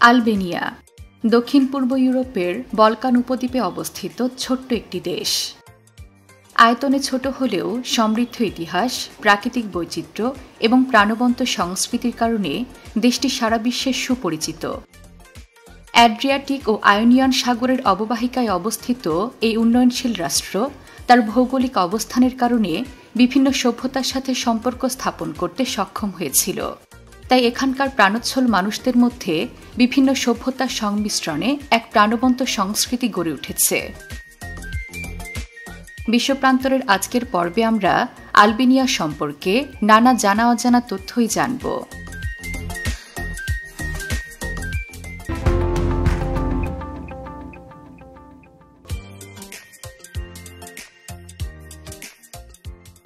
Albania দক্ষিণ পূর্ব ইউরোপের Balkan উপদ্বীপে অবস্থিত ছোট্ট একটি দেশ। আয়তনে ছোট হলেও সমৃদ্ধ ইতিহাস, প্রাকৃতিক বৈচিত্র্য এবং প্রাণবন্ত সংস্কৃতির কারণে দেশটি সারা বিশ্বে সুপরিচিত। অ্যাড্রিয়াটিক ও আয়োনিয়ান সাগরের অববাহিকায় অবস্থিত এই উন্নয়নশীল রাষ্ট্র তার ভৌগোলিক অবস্থানের কারণে বিভিন্ন সভ্যতার সাথে সম্পর্ক স্থাপন করতে সক্ষম হয়েছিল। তাই এখানকার প্রাণোচ্ছল মানুষদের মধ্যে বিভিন্ন সভ্যতার সংমিশ্রণে এক প্রাণবন্ত সংস্কৃতি গড়ে উঠেছে। বিশ্বপ্রান্তরের আজকের পর্বে আমরা আলবেনিয়া সম্পর্কে নানা জানা অজানা তথ্যই জানব।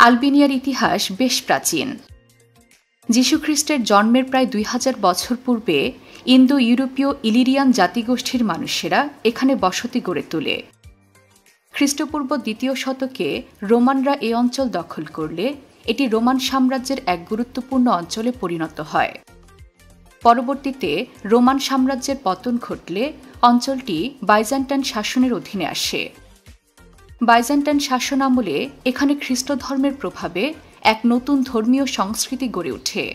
আলবেনিয়ার ইতিহাস বেশ প্রাচীন। যীশুখ্রিস্টের জন্মের প্রায় 2000 বছর পূর্বে ইন্দো ইউরোপীয় ইলিরিয়ান জাতিগোষ্ঠীর মানুষেরা এখানে বসতি গড়ে তোলে। খ্রিস্টপূর্ব 2য় শতকে রোমানরা এই অঞ্চল দখল করলে এটি রোমান সাম্রাজ্যের এক গুরুত্বপূর্ণ অঞ্চলে পরিণত হয়। পরবর্তীতে রোমান সাম্রাজ্যের পতন ঘটলে অঞ্চলটি বাইজেন্টাইন শাসনের অধীনে আসে। বাইজেন্টাইন শাসন আমলে এখানে খ্রিস্ট ধর্মের প্রভাবে এক নতুন ধর্মীয় সংস্কৃতি গড়ে ওঠে।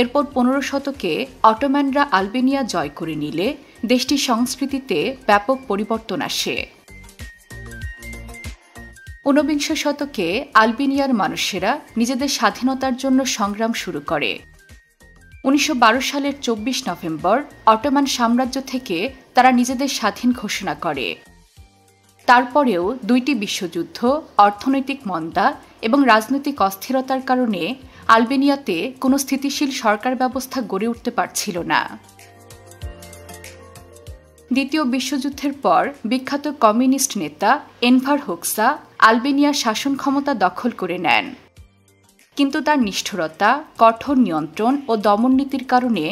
এরপর 15 শতকে অটোম্যানরা আলবেনিয়া জয় করে নিলে দেশটির সংস্কৃতিতে ব্যাপক পরিবর্তন আসে। 19বিংশ শতকে আলবেনিয়ার মানুষেরা নিজেদের স্বাধীনতার জন্য সংগ্রাম শুরু করে। 1912 সালের 24 নভেম্বর অটোম্যান সাম্রাজ্য থেকে তারা নিজেদের স্বাধীন ঘোষণা করে। তারপরেও 2টি বিশ্বযুদ্ধ, অর্থনৈতিক মন্দা এবং রাজনৈতিক অস্থিরতার কারণে আলবেনিয়াতে কোনো স্থিতিশীল সরকার ব্যবস্থা গড়ে উঠতে পারছিল না। দ্বিতীয় বিশ্বযুদ্ধের পর বিখ্যাত কমিউনিস্ট নেতা এনভার হোক্সা আলবেনিয়ার শাসন ক্ষমতা দখল করে নেন। কিন্তু তার নিষ্ঠুরতা, কঠোর নিয়ন্ত্রণ ও দমননীতির কারণে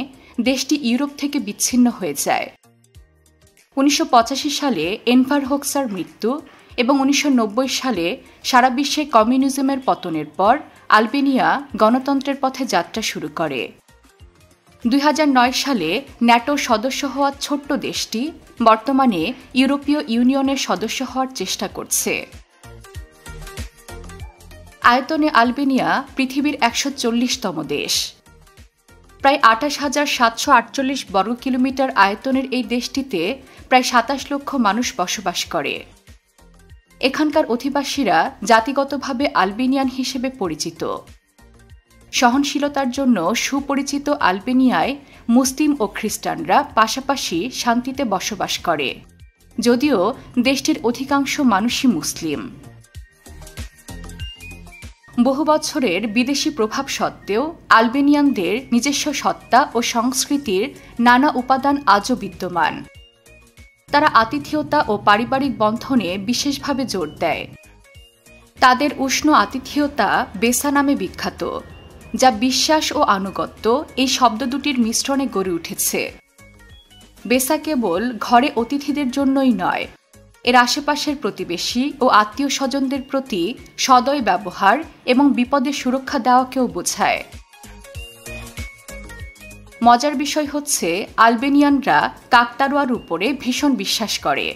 দেশটি ইউরোপ থেকে বিচ্ছিন্ন হয়ে যায়। 1985 সালে এনভার হোক্সার মৃত্যু এবং 1990 সালে সারা বিশ্বে কমিউনিজমের পতনের পর আলবেনিয়া গণতন্ত্রের পথে যাত্রা শুরু করে। 2009 সালে ন্যাটোর সদস্য হওয়া ছোট্ট দেশটি বর্তমানে ইউরোপীয় ইউনিয়নের সদস্য হওয়ার চেষ্টা করছে। আয়তনে আলবেনিয়া পৃথিবীর 140তম দেশ। প্রায় 28,748 বর্গ কিলোমিটার আয়তনের এই দেশটিতে প্রায় 27 লক্ষ মানুষ বসবাস করে। এখানকার অধিবাসীরা জাতিগতভাবে আলবেনিয়ান হিসেবে পরিচিত। সহনশীলতার জন্য সুপরিচিত আলবেনিয়ায় মুসলিম ও খ্রিস্টানরা পাশাপাশি শান্তিতে বসবাস করে, যদিও দেশটির অধিকাংশ মানুষই মুসলিম। বহু বছরের বিদেশি প্রভাব সত্ত্বেও আলবেনিয়ানদের নিজস্ব সত্তা ও সংস্কৃতির নানা উপাদান আজও বিদ্যমান। তারা আতিথেয়তা ও পারিবারিক বন্ধনে বিশেষভাবে জোর দেয়। তাদের উষ্ণ আতিথেয়তা বেসা নামে বিখ্যাত, যা বিশ্বাস ও আনুগত্য এই শব্দ দুটির মিশ্রণে গড়ে উঠেছে। বেসা কেবল ঘরে অতিথিদের জন্যই নয়, এর আশেপাশের প্রতিবেশী ও আত্মীয় স্বজনদের প্রতি সদয় ব্যবহার এবং বিপদে সুরক্ষা দেওয়াকেও বোঝায়। মজার বিষয় হচ্ছে আলবেনিয়ানরা কাকতাড়ুয়ার উপরে ভীষণ বিশ্বাস করে।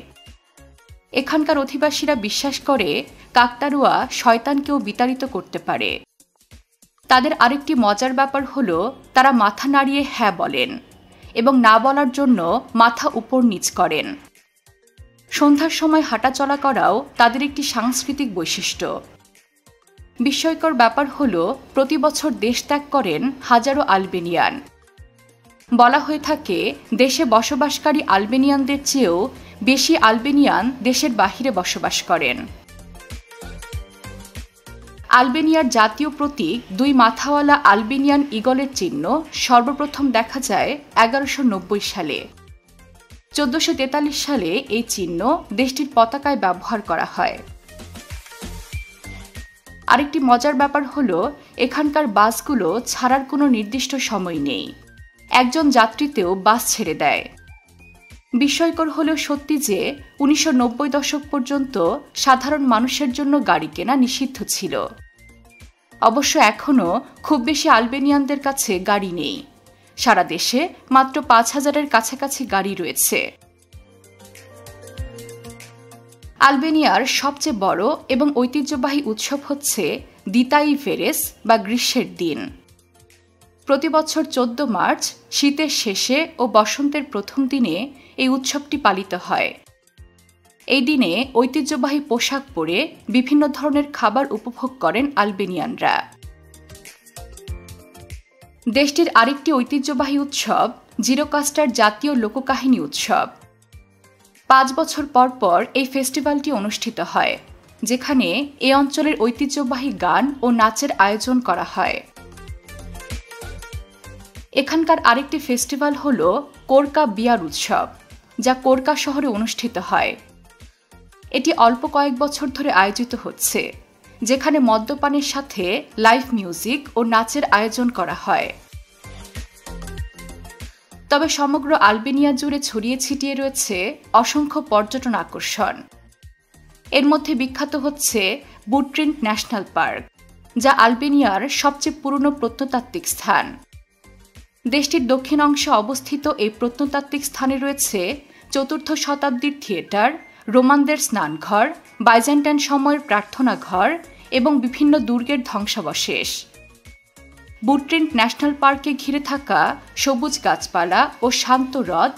এখানকার অধিবাসীরা বিশ্বাস করে কাকতাড়ুয়া শয়তানকেও বিতাড়িত করতে পারে। তাদের আরেকটি মজার ব্যাপার হলো তারা মাথা নাড়িয়ে হ্যাঁ বলেন এবং না বলার জন্য মাথা উপর নিচ করেন। সন্ধ্যার সময় হাঁটাচলা করাও তাদের একটি সাংস্কৃতিক বৈশিষ্ট্য। বিস্ময়কর ব্যাপার হলো প্রতি বছর দেশ ত্যাগ করেন হাজারো আলবেনিয়ান। বলা হয়ে থাকে দেশে বসবাসকারী আলবেনিয়ানদের চেয়েও বেশি আলবেনিয়ান দেশের বাহিরে বসবাস করেন। আলবেনিয়ার জাতীয় প্রতীক 2 মাথাওয়ালা আলবেনিয়ান ঈগলের চিহ্ন সর্বপ্রথম দেখা যায় 1190 সালে। 1443 সালে এই চিহ্ন দেশটির পতাকায় ব্যবহার করা হয়। আরেকটি মজার ব্যাপার হলো এখানকার বাসগুলো ছাড়ার কোনো নির্দিষ্ট সময় নেই। একজন যাত্রীতেও বাস ছেড়ে দেয়। বিস্ময়কর হলেও সত্যি যে 1990 দশক পর্যন্ত সাধারণ মানুষের জন্য গাড়ি কেনা নিষিদ্ধ ছিল। অবশ্য এখনও খুব বেশি আলবেনিয়ানদের কাছে গাড়ি নেই, সারা দেশে মাত্র ৫,০০০-এর কাছাকাছি গাড়ি রয়েছে। আলবেনিয়ার সবচেয়ে বড় এবং ঐতিহ্যবাহী উৎসব হচ্ছে দিতাই ভেরেস বা গ্রীষ্মের দিন। প্রতি বছর ১৪ মার্চ শীতের শেষে ও বসন্তের প্রথম দিনে এই উৎসবটি পালিত হয়। এই দিনে ঐতিহ্যবাহী পোশাক পরে বিভিন্ন ধরনের খাবার উপভোগ করেন আলবেনিয়ানরা। দেশটির আরেকটি ঐতিহ্যবাহী উৎসব জিরোকাস্টার জাতীয় লোককাহিনী উৎসব। ৫ বছর পর পর এই ফেস্টিভ্যালটি অনুষ্ঠিত হয়, যেখানে এ অঞ্চলের ঐতিহ্যবাহী গান ও নাচের আয়োজন করা হয়। এখানকার আরেকটি ফেস্টিভ্যাল হল কোরকা বিয়ার উৎসব, যা কোরকা শহরে অনুষ্ঠিত হয়। এটি অল্প কয়েক বছর ধরে আয়োজিত হচ্ছে, যেখানে মদ্যপানের সাথে লাইভ মিউজিক ও নাচের আয়োজন করা হয়। তবে সমগ্র আলবেনিয়া জুড়ে ছড়িয়ে ছিটিয়ে রয়েছে অসংখ্য পর্যটন আকর্ষণ। এর মধ্যে বিখ্যাত হচ্ছে বুট্রিন্ট ন্যাশনাল পার্ক, যা আলবেনিয়ার সবচেয়ে পুরনো প্রত্নতাত্ত্বিক স্থান। দেশটির দক্ষিণ অংশে অবস্থিত এই প্রত্নতাত্ত্বিক স্থানে রয়েছে ৪র্থ শতাব্দীর থিয়েটার, রোমানদের স্নানঘর, বাইজেন্টাইন সময়ের প্রার্থনা ঘর এবং বিভিন্ন দুর্গের ধ্বংসাবশেষ। বুট্রিন্ট ন্যাশনাল পার্কে ঘিরে থাকা সবুজ গাছপালা ও শান্ত হ্রদ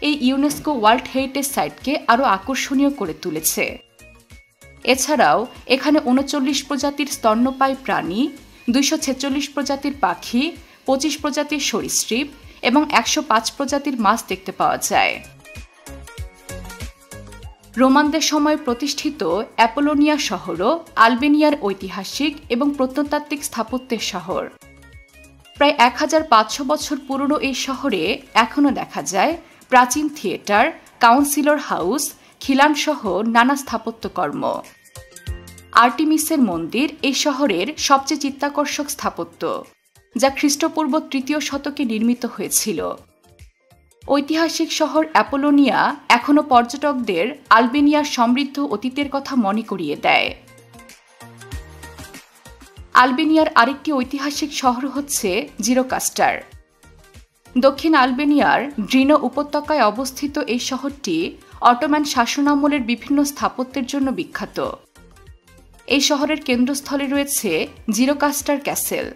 এই ইউনেস্কো ওয়ার্ল্ড হেরিটেজ সাইটকে আরও আকর্ষণীয় করে তুলেছে। এছাড়াও এখানে ৩৯ প্রজাতির স্তন্যপায়ী প্রাণী, ২৪৬ প্রজাতির পাখি, ২৫ প্রজাতির সরীসৃপ এবং ১০৫ প্রজাতির মাছ দেখতে পাওয়া যায়। রোমানদের সময়ে প্রতিষ্ঠিত অ্যাপোলোনিয়া শহরও আলবেনিয়ার ঐতিহাসিক এবং প্রত্নতাত্ত্বিক স্থাপত্যের শহর। প্রায় ১৫০০ বছর পুরনো এই শহরে এখনও দেখা যায় প্রাচীন থিয়েটার, কাউন্সিলর হাউস, খিলান সহ নানা স্থাপত্যকর্ম। আর্টিমিসের মন্দির এই শহরের সবচেয়ে চিত্তাকর্ষক স্থাপত্য, যা খ্রিস্টপূর্ব ৩য় শতকে নির্মিত হয়েছিল। ঐতিহাসিক শহর অ্যাপোলোনিয়া এখনও পর্যটকদের আলবেনিয়ার সমৃদ্ধ অতীতের কথা মনে করিয়ে দেয়। আলবেনিয়ার আরেকটি ঐতিহাসিক শহর হচ্ছে জিরোকাস্টার। দক্ষিণ আলবেনিয়ার ড্রিনো উপত্যকায় অবস্থিত এই শহরটি অটোম্যান শাসনামলের বিভিন্ন স্থাপত্যের জন্য বিখ্যাত। এই শহরের কেন্দ্রস্থলে রয়েছে জিরোকাস্টার ক্যাসেল।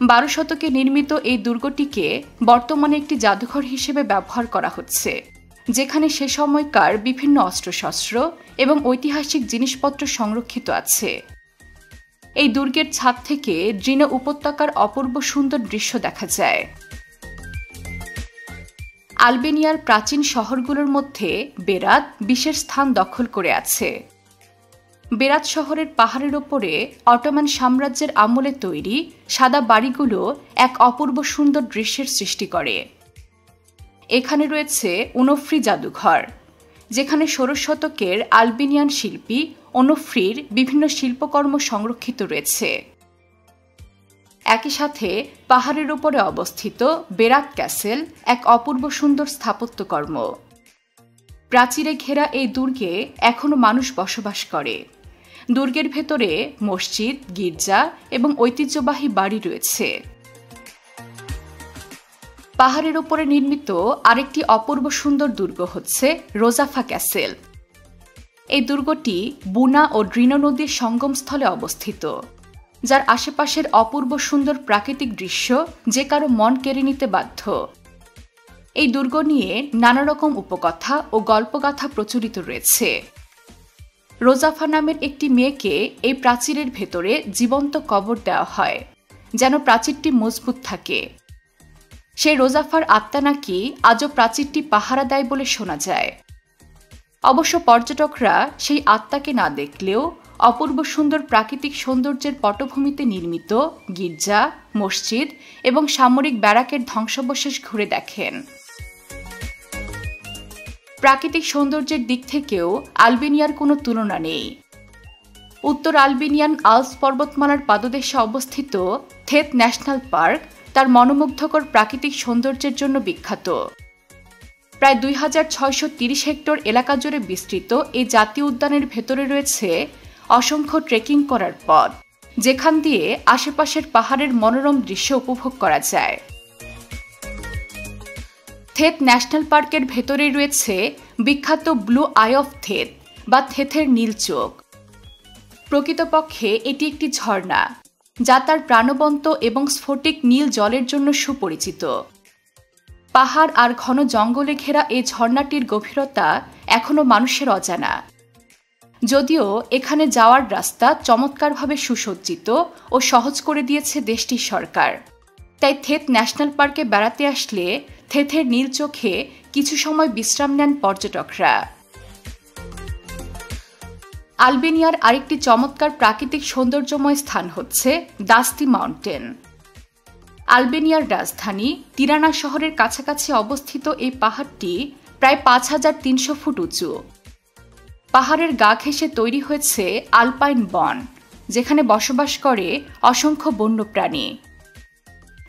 ১২ শতকে নির্মিত এই দুর্গটিকে বর্তমানে একটি জাদুঘর হিসেবে ব্যবহার করা হচ্ছে, যেখানে সে সময়কার বিভিন্ন অস্ত্রশস্ত্র এবং ঐতিহাসিক জিনিসপত্র সংরক্ষিত আছে। এই দুর্গের ছাদ থেকে ড্রিনো উপত্যকার অপূর্ব সুন্দর দৃশ্য দেখা যায়। আলবেনিয়ার প্রাচীন শহরগুলোর মধ্যে বেরাত বিশেষ স্থান দখল করে আছে। বেরাত শহরের পাহাড়ের ওপরে অটোম্যান সাম্রাজ্যের আমলে তৈরি সাদা বাড়িগুলো এক অপূর্ব সুন্দর দৃশ্যের সৃষ্টি করে। এখানে রয়েছে ওনফ্রি জাদুঘর, যেখানে ১৬ শতকের আলবেনিয়ান শিল্পী ওনফ্রির বিভিন্ন শিল্পকর্ম সংরক্ষিত রয়েছে। একই সাথে পাহাড়ের উপরে অবস্থিত বেরাত ক্যাসেল এক অপূর্ব সুন্দর স্থাপত্যকর্ম। প্রাচীরে ঘেরা এই দুর্গে এখনও মানুষ বসবাস করে। দুর্গের ভেতরে মসজিদ, গির্জা এবং ঐতিহ্যবাহী বাড়ি রয়েছে। পাহাড়ের উপরে নির্মিত আরেকটি অপূর্ব সুন্দর দুর্গ হচ্ছে রোজাফা ক্যাসেল। এই দুর্গটি বুনা ও ড্রিনো নদীর সঙ্গমস্থলে অবস্থিত, যার আশেপাশের অপূর্ব সুন্দর প্রাকৃতিক দৃশ্য যে কারো মন কেড়ে নিতে বাধ্য। এই দুর্গ নিয়ে নানা রকম উপকথা ও গল্পগাথা প্রচলিত রয়েছে। রোজাফা নামের একটি মেয়েকে এই প্রাচীরের ভেতরে জীবন্ত কবর দেওয়া হয়, যেন প্রাচীরটি মজবুত থাকে। সেই রোজাফার আত্মা নাকি আজও প্রাচীরটি পাহারা দেয় বলে শোনা যায়। অবশ্য পর্যটকরা সেই আত্মাকে না দেখলেও অপূর্ব সুন্দর প্রাকৃতিক সৌন্দর্যের পটভূমিতে নির্মিত গির্জা, মসজিদ এবং সামরিক ব্যারাকের ধ্বংসাবশেষ ঘুরে দেখেন। প্রাকৃতিক সৌন্দর্যের দিক থেকেও আলবেনিয়ার কোনো তুলনা নেই। উত্তর আলবেনিয়ান আল্পস পর্বতমালার পাদদেশে অবস্থিত থেত ন্যাশনাল পার্ক তার মনোমুগ্ধকর প্রাকৃতিক সৌন্দর্যের জন্য বিখ্যাত। প্রায় ২৬৩০ হেক্টর এলাকা জুড়ে বিস্তৃত এই জাতীয় উদ্যানের ভেতরে রয়েছে অসংখ্য ট্রেকিং করার পথ, যেখান দিয়ে আশেপাশের পাহাড়ের মনোরম দৃশ্য উপভোগ করা যায়। থেত ন্যাশনাল পার্কের ভেতরেই রয়েছে বিখ্যাত ব্লু আই অফ থেত বা থেথের নীল চোখ। প্রকৃতপক্ষে এটি একটি ঝর্ণা, যা তার প্রাণবন্ত এবং স্ফটিক নীল জলের জন্য সুপরিচিত। পাহাড় আর ঘন জঙ্গলে ঘেরা এই ঝর্ণাটির গভীরতা এখনও মানুষের অজানা। যদিও এখানে যাওয়ার রাস্তা চমৎকারভাবে সুসজ্জিত ও সহজ করে দিয়েছে দেশটির সরকার, তাই থেত ন্যাশনাল পার্কে বেড়াতে আসলে থেথের নীল চোখে কিছু সময় বিশ্রাম নেন পর্যটকরা। আলবেনিয়ার আরেকটি চমৎকার প্রাকৃতিক সৌন্দর্যময় স্থান হচ্ছে দাস্তি মাউন্টেন। আলবেনিয়ার রাজধানী তিরানা শহরের কাছাকাছি অবস্থিত এই পাহাড়টি প্রায় 5300 ফুট উঁচু। পাহাড়ের গা ঘেঁষে তৈরি হয়েছে আলপাইন বন, যেখানে বসবাস করে অসংখ্য বন্যপ্রাণী।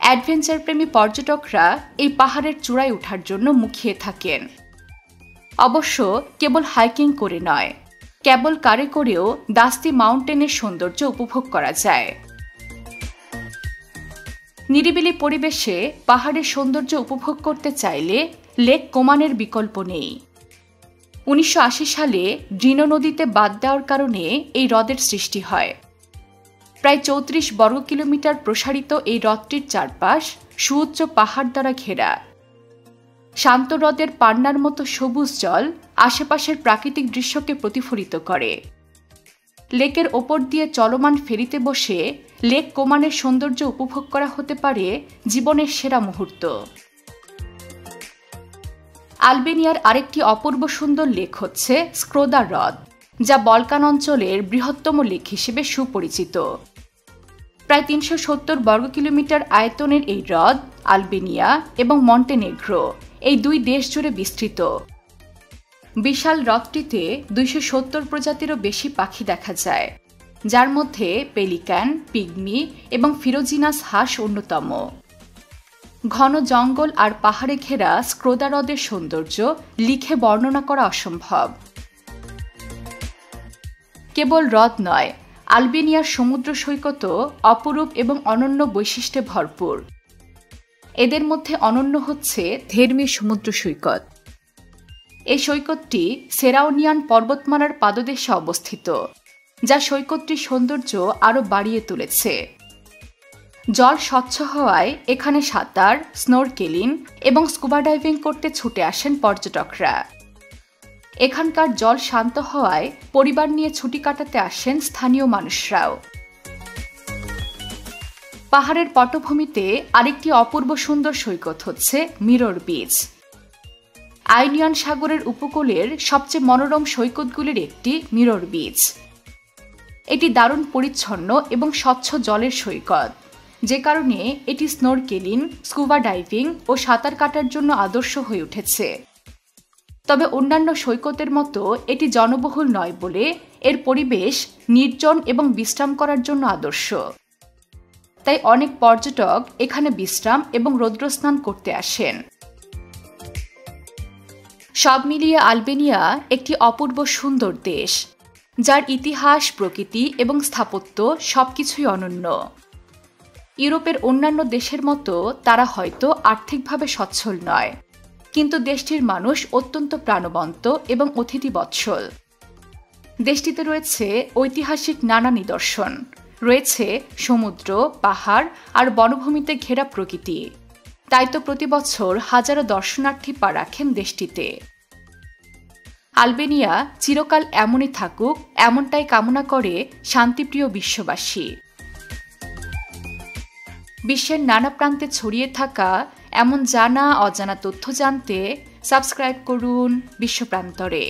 অ্যাডভেঞ্চারপ্রেমী পর্যটকরা এই পাহাড়ের চূড়ায় ওঠার জন্য মুখিয়ে থাকেন। অবশ্য কেবল হাইকিং করে নয়, কেবল কারে করেও দাস্তি মাউন্টেনের সৌন্দর্য উপভোগ করা যায়। নিরিবিলি পরিবেশে পাহাড়ের সৌন্দর্য উপভোগ করতে চাইলে লেক কোমানের বিকল্প নেই। 1980 সালে ড্রিনো নদীতে বাদ দেওয়ার কারণে এই হ্রদের সৃষ্টি হয়। প্রায় 34 বর্গ কিলোমিটার প্রসারিত এই হ্রদটির চারপাশ সুউচ্চ পাহাড় দ্বারা ঘেরা। শান্ত হ্রদের পান্নার মতো সবুজ জল আশেপাশের প্রাকৃতিক দৃশ্যকে প্রতিফলিত করে। লেকের ওপর দিয়ে চলমান ফেরিতে বসে লেক কোমানের সৌন্দর্য উপভোগ করা হতে পারে জীবনের সেরা মুহূর্ত। আলবেনিয়ার আরেকটি অপূর্ব সুন্দর লেক হচ্ছে স্ক্রোদা হ্রদ, যা বলকান অঞ্চলের বৃহত্তম লেক হিসেবে সুপরিচিত। প্রায় 370 বর্গ কিলোমিটার আয়তনের এই হ্রদ আলবেনিয়া এবং মন্টেনেগ্রো এই দুই দেশ জুড়ে বিস্তৃত। বিশাল হ্রদটিতে 270 প্রজাতিরও বেশি পাখি দেখা যায়, যার মধ্যে পেলিক্যান, পিগমি এবং ফিরোজিনাস হাঁস অন্যতম। ঘন জঙ্গল আর পাহাড়ে ঘেরা স্ক্রোদা হ্রদের সৌন্দর্য লিখে বর্ণনা করা অসম্ভব। কেবল হ্রদ নয়, আলবেনিয়ার সমুদ্র সৈকতও অপরূপ এবং অনন্য বৈশিষ্ট্যে ভরপুর। এদের মধ্যে অনন্য হচ্ছে ধেরমি সমুদ্র সৈকত। এই সৈকতটি সেরাউনিয়ান পর্বতমালার পাদদেশে অবস্থিত, যা সৈকতটির সৌন্দর্য আরও বাড়িয়ে তুলেছে। জল স্বচ্ছ হওয়ায় এখানে সাঁতার, স্নোরকেলিং এবং স্কুবা ডাইভিং করতে ছুটে আসেন পর্যটকরা। এখানকার জল শান্ত হওয়ায় পরিবার নিয়ে ছুটি কাটাতে আসেন স্থানীয় মানুষরাও। পাহাড়ের পটভূমিতে আরেকটি অপূর্ব সুন্দর সৈকত হচ্ছে মিরর বিচ। আইনিয়ান সাগরের উপকূলের সবচেয়ে মনোরম সৈকতগুলির একটি মিরর বিচ। এটি দারুণ পরিচ্ছন্ন এবং স্বচ্ছ জলের সৈকত, যে কারণে এটি স্নোরকেলিং, স্কুবা ডাইভিং ও সাঁতার কাটার জন্য আদর্শ হয়ে উঠেছে। তবে অন্যান্য সৈকতের মতো এটি জনবহুল নয় বলে এর পরিবেশ নির্জন এবং বিশ্রাম করার জন্য আদর্শ। তাই অনেক পর্যটক এখানে বিশ্রাম এবং রৌদ্রস্নান করতে আসেন। সব মিলিয়ে আলবেনিয়া একটি অপূর্ব সুন্দর দেশ, যার ইতিহাস, প্রকৃতি এবং স্থাপত্য সবকিছুই অনন্য। ইউরোপের অন্যান্য দেশের মতো তারা হয়তো আর্থিকভাবে সচ্ছল নয়, কিন্তু দেশটির মানুষ অত্যন্ত প্রাণবন্ত এবং অতিথিবৎসল। দেশটিতে রয়েছে ঐতিহাসিক নানা নিদর্শন, রয়েছে সমুদ্র, পাহাড় আর বনভূমিতে ঘেরা প্রকৃতি। তাই তো প্রতি বছর হাজারো দর্শনার্থী পা রাখেন দেশটিতে। আলবেনিয়া চিরকাল এমনই থাকুক, এমনটাই কামনা করে শান্তিপ্রিয় বিশ্ববাসী। বিশ্বের নানা প্রান্তে ছড়িয়ে থাকা এমন জানা অজানা তথ্য জানতে সাবস্ক্রাইব করুন বিশ্বপ্রান্তরে।